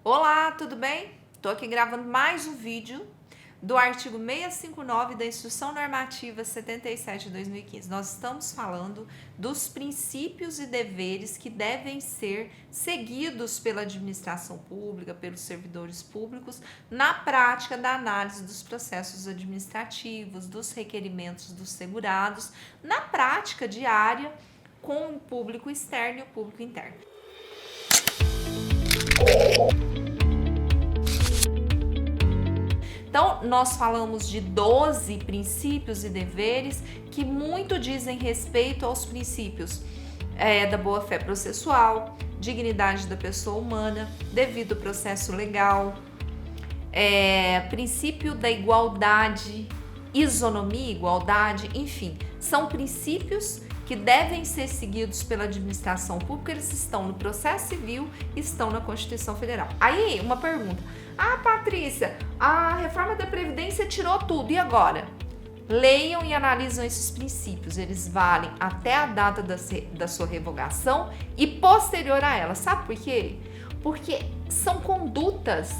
Olá, tudo bem? Estou aqui gravando mais um vídeo do artigo 659 da Instrução Normativa 77 de 2015. Nós estamos falando dos princípios e deveres que devem ser seguidos pela administração pública, pelos servidores públicos, na prática da análise dos processos administrativos, dos requerimentos dos segurados, na prática diária com o público externo e o público interno. Então, nós falamos de 12 princípios e deveres que muito dizem respeito aos princípios da boa-fé processual, dignidade da pessoa humana, devido processo legal, princípio da igualdade, isonomia, igualdade, enfim, são princípios que devem ser seguidos pela administração pública. Eles estão no processo civil e estão na Constituição Federal. Aí, uma pergunta. Patrícia, a reforma da Previdência tirou tudo, e agora? Leiam e analisam esses princípios. Eles valem até a data da sua revogação e posterior a ela. Sabe por quê? Porque são condutas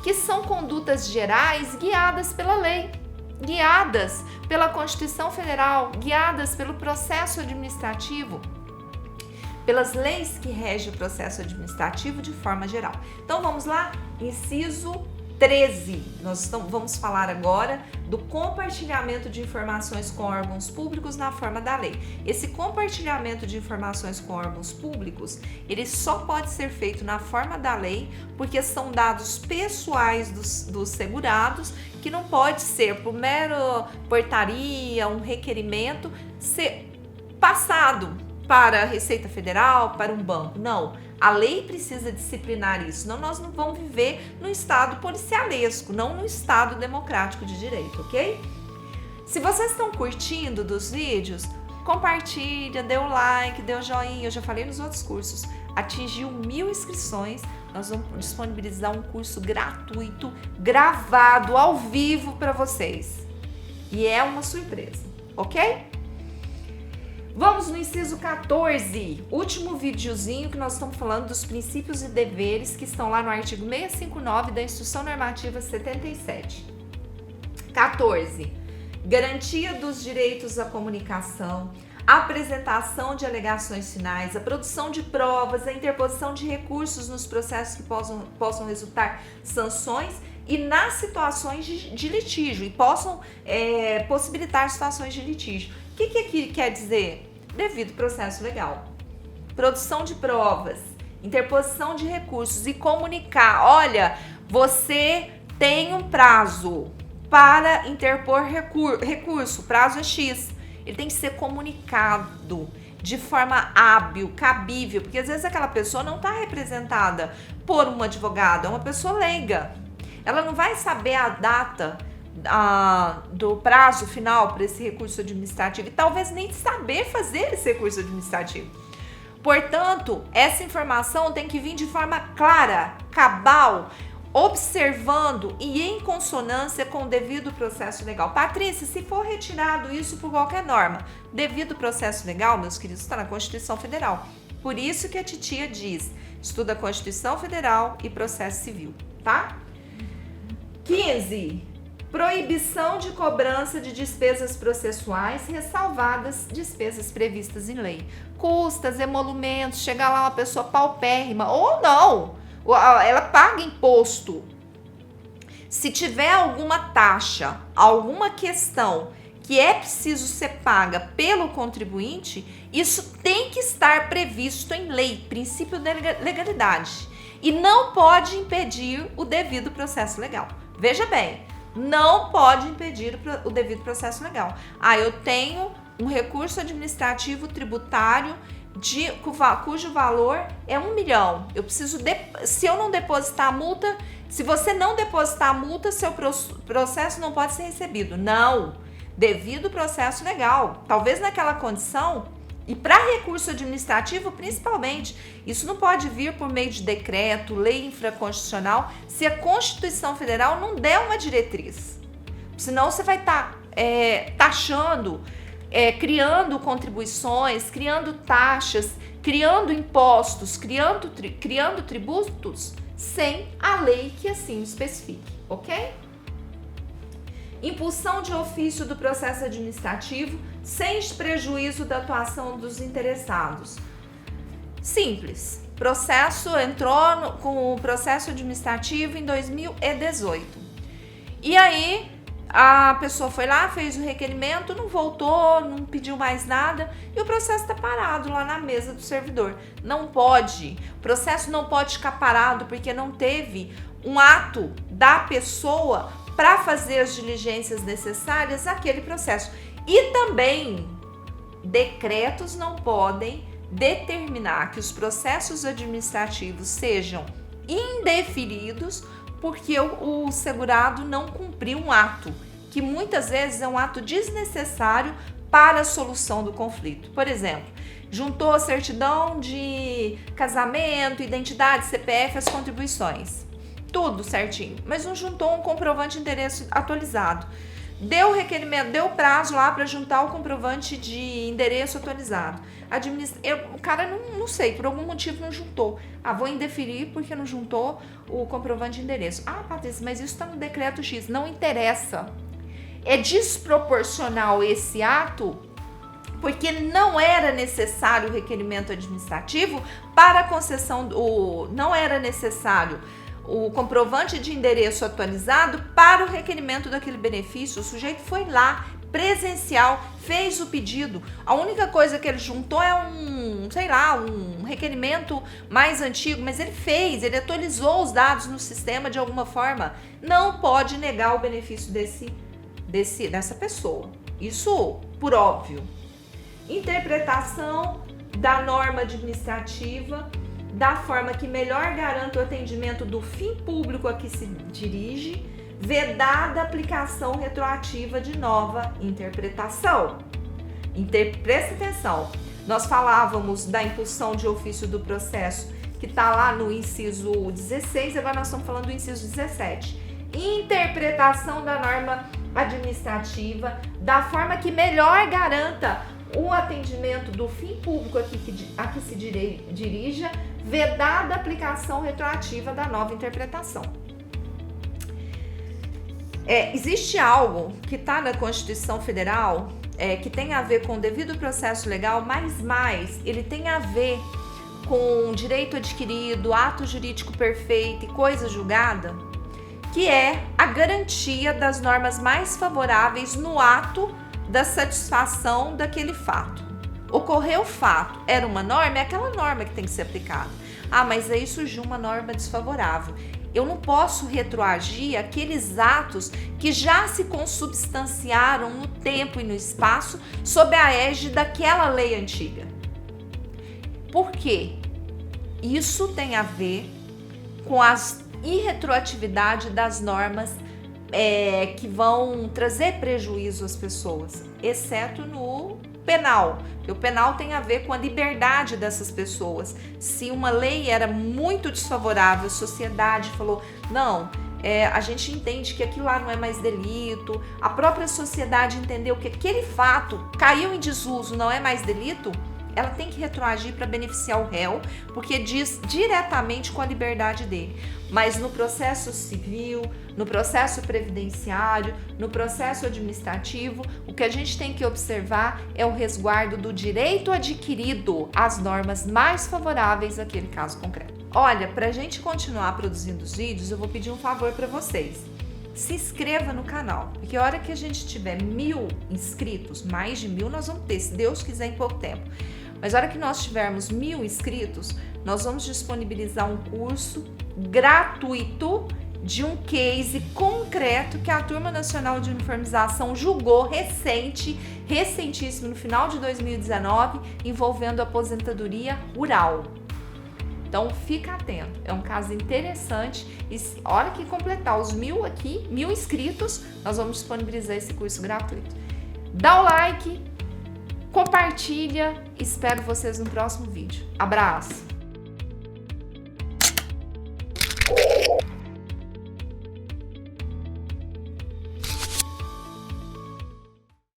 que são condutas gerais guiadas pela lei, guiadas pela Constituição Federal, guiadas pelo processo administrativo, pelas leis que regem o processo administrativo de forma geral. Então vamos lá, inciso 13. Nós vamos falar agora do compartilhamento de informações com órgãos públicos na forma da lei. Esse compartilhamento de informações com órgãos públicos, ele só pode ser feito na forma da lei, porque são dados pessoais dos segurados, que não pode ser por mero portaria, um requerimento, ser passado para a Receita Federal, para um banco. Não, a lei precisa disciplinar isso, senão nós não vamos viver num estado policialesco, não num estado democrático de direito, ok? Se vocês estão curtindo dos vídeos, compartilha, dê o like, dê o joinha. Eu já falei nos outros cursos, atingiu 1000 inscrições, nós vamos disponibilizar um curso gratuito, gravado, ao vivo para vocês. E é uma surpresa, ok? Vamos no inciso 14, último videozinho que nós estamos falando dos princípios e deveres que estão lá no artigo 659 da Instrução Normativa 77. 14. Garantia dos direitos à comunicação, a apresentação de alegações finais, a produção de provas, a interposição de recursos nos processos que possam resultar sanções e nas situações de litígio, e possam possibilitar situações de litígio. O que aqui quer dizer? Devido processo legal. Produção de provas, interposição de recursos e comunicar. Olha, você tem um prazo para interpor recurso, prazo é X. Ele tem que ser comunicado de forma hábil, cabível, porque às vezes aquela pessoa não está representada por um advogado, é uma pessoa leiga. Ela não vai saber a data do prazo final para esse recurso administrativo e talvez nem saber fazer esse recurso administrativo. Portanto, essa informação tem que vir de forma clara, cabal, observando e em consonância com o devido processo legal. Patrícia, se for retirado isso por qualquer norma, devido processo legal, meus queridos, está na Constituição Federal. Por isso que a titia diz, estuda a Constituição Federal e processo civil, tá? 15. Proibição de cobrança de despesas processuais, ressalvadas despesas previstas em lei. Custas, emolumentos, chega lá uma pessoa paupérrima, ou não, ela paga imposto. Se tiver alguma taxa, alguma questão que é preciso ser paga pelo contribuinte, isso tem que estar previsto em lei, princípio da legalidade, e não pode impedir o devido processo legal. Veja bem, não pode impedir o devido processo legal. Eu tenho um recurso administrativo tributário cujo valor é 1 milhão. Eu preciso, se eu não depositar a multa, se você não depositar a multa, seu processo não pode ser recebido. Não, devido processo legal. Talvez naquela condição, e para recurso administrativo principalmente, isso não pode vir por meio de decreto, lei infraconstitucional, se a Constituição Federal não der uma diretriz. Senão você vai estar taxando, criando contribuições, criando taxas, criando impostos, criando tributos sem a lei que assim especifique, ok? Impulsão de ofício do processo administrativo sem prejuízo da atuação dos interessados. Simples. Processo entrou com o processo administrativo em 2018. E aí a pessoa foi lá, fez o requerimento, não voltou, não pediu mais nada e o processo está parado lá na mesa do servidor. Não pode. O processo não pode ficar parado porque não teve um ato da pessoa para fazer as diligências necessárias àquele processo. E também, decretos não podem determinar que os processos administrativos sejam indeferidos porque o segurado não cumpriu um ato, que muitas vezes é um ato desnecessário para a solução do conflito. Por exemplo, juntou a certidão de casamento, identidade, CPF, as contribuições. Tudo certinho, mas não juntou um comprovante de endereço atualizado. Deu requerimento, deu prazo lá para juntar o comprovante de endereço atualizado. O cara não sei, por algum motivo não juntou. Vou indeferir porque não juntou o comprovante de endereço. Patrícia, mas isso está no decreto X. Não interessa. É desproporcional esse ato porque não era necessário o requerimento administrativo para a concessão, não era necessário o comprovante de endereço atualizado para o requerimento daquele benefício. O sujeito foi lá, presencial, fez o pedido. A única coisa que ele juntou é um requerimento mais antigo, mas ele atualizou os dados no sistema de alguma forma. Não pode negar o benefício dessa pessoa. Isso por óbvio. Interpretação da norma administrativa da forma que melhor garanta o atendimento do fim público a que se dirige, vedada a aplicação retroativa de nova interpretação. Presta atenção, nós falávamos da impulsão de ofício do processo, que está lá no inciso 16, agora nós estamos falando do inciso 17. Interpretação da norma administrativa da forma que melhor garanta o atendimento do fim público a que se dirija, vedada a aplicação retroativa da nova interpretação. Existe algo que está na Constituição Federal que tem a ver com o devido processo legal, mas mais ele tem a ver com direito adquirido, ato jurídico perfeito e coisa julgada, que é a garantia das normas mais favoráveis no ato da satisfação daquele fato. Ocorreu o fato, era uma norma, é aquela norma que tem que ser aplicada. Mas aí surgiu uma norma desfavorável. Eu não posso retroagir aqueles atos que já se consubstanciaram no tempo e no espaço sob a égide daquela lei antiga. Por quê? Isso tem a ver com a irretroatividade das normas que vão trazer prejuízo às pessoas, exceto no penal, porque o penal tem a ver com a liberdade dessas pessoas. Se uma lei era muito desfavorável, a sociedade falou, não, a gente entende que aquilo lá não é mais delito, a própria sociedade entendeu que aquele fato caiu em desuso, não é mais delito, ela tem que retroagir para beneficiar o réu, porque diz diretamente com a liberdade dele. Mas no processo civil, no processo previdenciário, no processo administrativo, o que a gente tem que observar é o resguardo do direito adquirido às normas mais favoráveis àquele caso concreto. Olha, para a gente continuar produzindo os vídeos, eu vou pedir um favor para vocês. Se inscreva no canal, porque a hora que a gente tiver 1000 inscritos, mais de 1000 nós vamos ter, se Deus quiser, em pouco tempo. Mas a hora que nós tivermos 1000 inscritos, nós vamos disponibilizar um curso gratuito de um case concreto que a Turma Nacional de Uniformização julgou recentíssimo, no final de 2019, envolvendo a aposentadoria rural. Então fica atento, é um caso interessante e a hora que completar os 1000 aqui, 1000 inscritos, nós vamos disponibilizar esse curso gratuito. Dá o like, compartilha, espero vocês no próximo vídeo. Abraço!